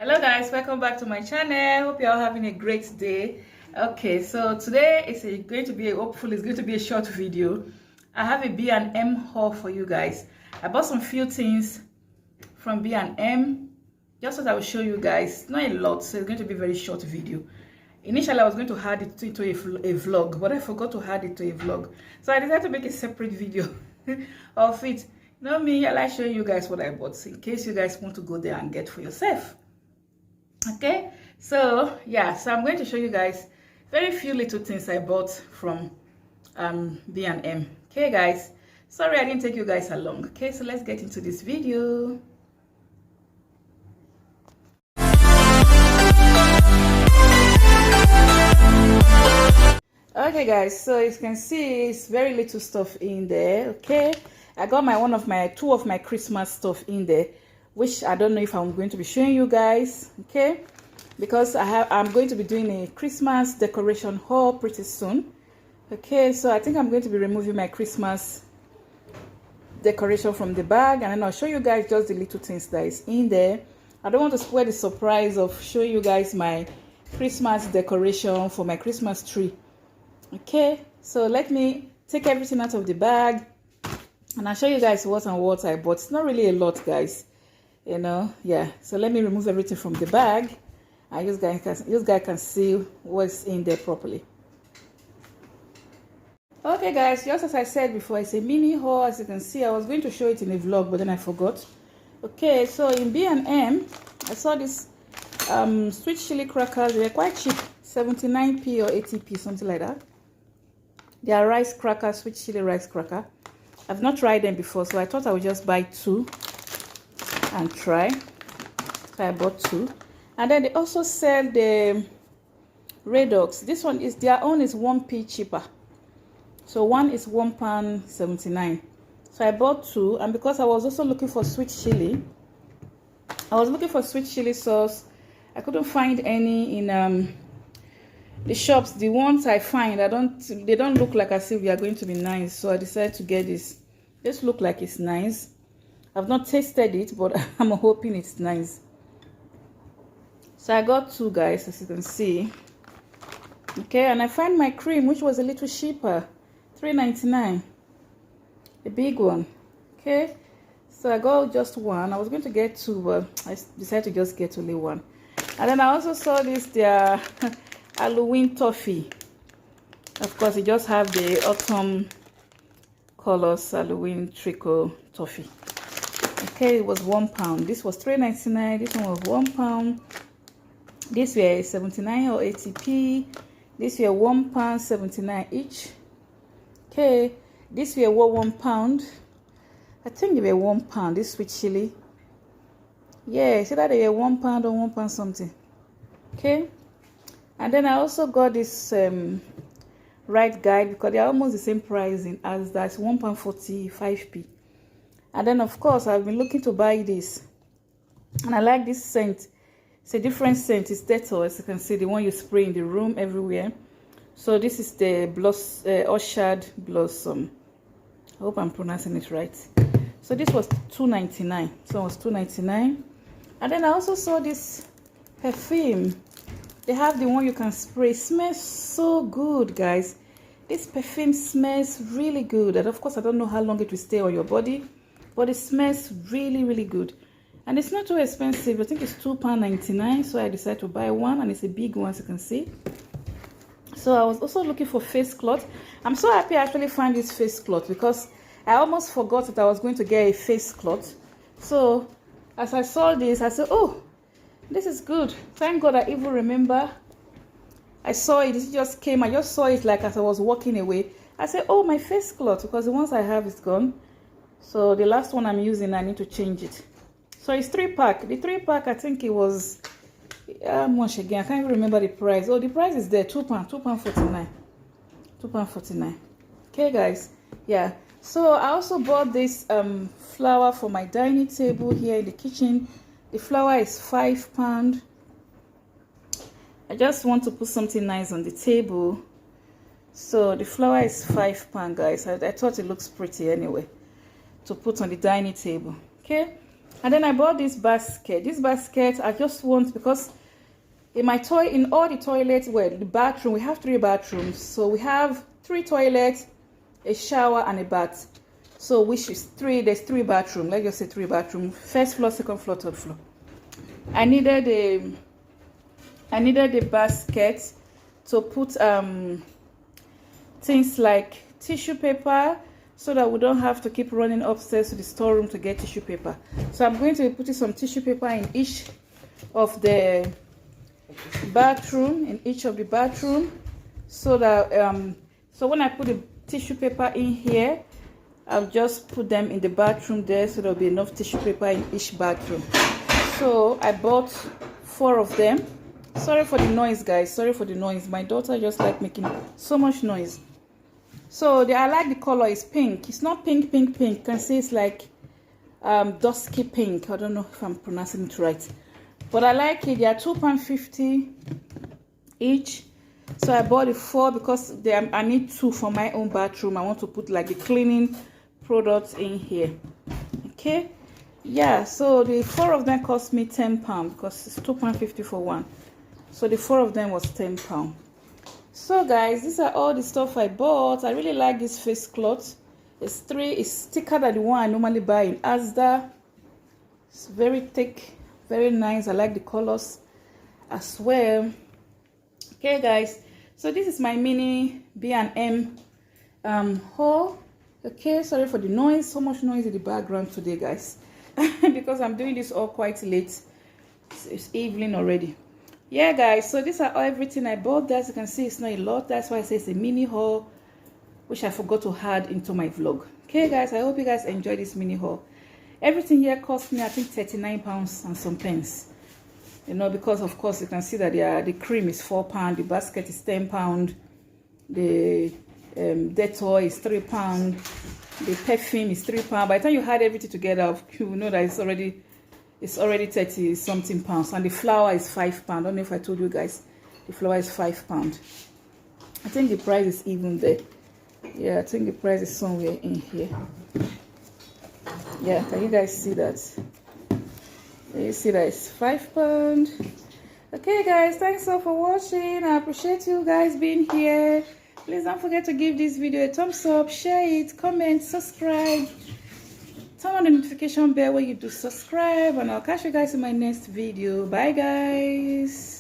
Hello guys, welcome back to my channel. Hope you're all having a great day. Okay, so today is hopefully it's going to be a short video. I have a B&M haul for you guys. I bought some few things from B&M just so that I will show you guys. Not a lot, so it's going to be a very short video. Initially I was going to add it to a vlog, but I forgot to add it to a vlog, so I decided to make a separate video of it. You know me, I like showing you guys what I bought in case you guys want to go there and get for yourself. Okay, so yeah, so I'm going to show you guys very few little things I bought from B&M. Okay guys, sorry I didn't take you guys along. Okay, so let's get into this video. Okay guys, so as you can see, it's very little stuff in there. Okay, I got two of my Christmas stuff in there, which I don't know if I'm going to be showing you guys. Okay, because I'm going to be doing a Christmas decoration haul pretty soon. Okay, so I think I'm going to be removing my Christmas decoration from the bag, and then I'll show you guys just the little things that is in there. I don't want to spoil the surprise of showing you guys my Christmas decoration for my Christmas tree. Okay, so let me take everything out of the bag and I'll show you guys what I bought. It's not really a lot, guys, you know. Yeah, so let me remove everything from the bag and you guys can see what's in there properly. Okay guys, just as I said before, it's a mini haul. As you can see, I was going to show it in a vlog, but then I forgot. Okay, so in B&M I saw this sweet chili crackers. They were quite cheap, 79p or 80p, something like that. They are rice crackers, sweet chili rice cracker. I've not tried them before, so I thought I would just buy two and try. So I bought two. And then they also sell the Redox. This one is, their own is 1p cheaper. So one is £1.79. So I bought two, and because I was also looking for sweet chili, I was looking for sweet chili sauce. I couldn't find any in the shops. The ones I find, they don't look like as if they are going to be nice, so I decided to get this. This look like it's nice. I've not tasted it, but I'm hoping it's nice. So I got two, guys, as you can see. Okay, and I find my cream, which was a little cheaper, $3.99, the big one. Okay, so I got just one. I was going to get two, but I decided to just get only one. And then I also saw this, their Halloween toffee. Of course, you just have the autumn colors Halloween trickle toffee. Okay, it was £1. This was $3.99. This one was £1. This were 79 or 80p. This were £1.79 each. Okay, this were £1. I think they were £1. This sweet chili. Yeah, see that they were £1 or £1 something. Okay. And then I also got this Right Guide, because they're almost the same pricing as that's £1.45p. And then of course I've been looking to buy this, and I like this scent. It's a different scent. It's Dettol, as you can see, the one you spray in the room everywhere. So this is the Orchard Blossom. I hope I'm pronouncing it right. So this was $2.99. So it was $2.99. And then I also saw this perfume. They have the one you can spray. It smells so good, guys. This perfume smells really good. And of course, I don't know how long it will stay on your body, but it smells really, really good. And it's not too expensive. I think it's £2.99. So I decided to buy one, and it's a big one, as you can see. So I was also looking for face cloth. I'm so happy I actually found this face cloth, because I almost forgot that I was going to get a face cloth. So as I saw this, I said, oh, this is good. Thank God I even remember. I saw it. It just came. I just saw it like as I was walking away. I said, oh, my face cloth, because the ones I have is gone. So the last one I'm using, I need to change it. So it's 3-pack. The 3-pack, I think it was how much again? I can't even remember the price. Oh, the price is there. £2.49. £2.49. Okay, guys. Yeah. So I also bought this flower for my dining table here in the kitchen. The flower is £5. I just want to put something nice on the table. So the flower is £5, guys. I thought it looks pretty anyway to put on the dining table. Okay. And then I bought this basket. This basket I just want, because in all the toilets, well, the bathroom, we have 3 bathrooms. So we have 3 toilets, a shower, and a bath. So which is 3, there's 3 bathrooms. Let's just say 3 bathrooms. First floor, second floor, third floor. I needed a basket to put things like tissue paper, so that we don't have to keep running upstairs to the storeroom to get tissue paper. So I'm going to be putting some tissue paper in each of the bathroom, so that so when I put the tissue paper in here, I'll just put them in the bathroom there, so there'll be enough tissue paper in each bathroom. So I bought 4 of them. Sorry for the noise, guys. Sorry for the noise. My daughter just like making so much noise. So I like the color. Is pink. It's not pink. You can see it's like dusky pink. I don't know if I'm pronouncing it right, but I like it. They are £2.50 each. So I bought the 4 because I need 2 for my own bathroom. I want to put like the cleaning products in here. Okay, yeah. So the 4 of them cost me £10 because it's £2.50 for one. So the 4 of them was £10. So guys, these are all the stuff I bought. I really like this face cloth. It's thicker than the one I normally buy in Asda. It's very thick, very nice. I like the colors as well. Okay guys, so this is my mini B&M haul. Okay, sorry for the noise. So much noise in the background today, guys, because I'm doing this all quite late. It's evening already. Yeah guys, so these are everything I bought. As you can see, it's not a lot. That's why I say it's a mini haul, which I forgot to add into my vlog. Okay guys, I hope you guys enjoy this mini haul. Everything here cost me, I think, £39 and some pence. You know, because of course you can see that the cream is £4, the basket is £10, the Dettol is £3, the perfume is £3. By the time you add everything together, you know that it's already 30 something pounds. And the flour is £5. I don't know if I told you guys, the flour is £5. I think the price is even there. Yeah, I think the price is somewhere in here. Yeah, can you guys see that? You see that it's £5. Okay guys, thanks all for watching. I appreciate you guys being here. Please don't forget to give this video a thumbs up, share it, comment, subscribe. Turn on the notification bell when you do subscribe, and I'll catch you guys in my next video. Bye guys.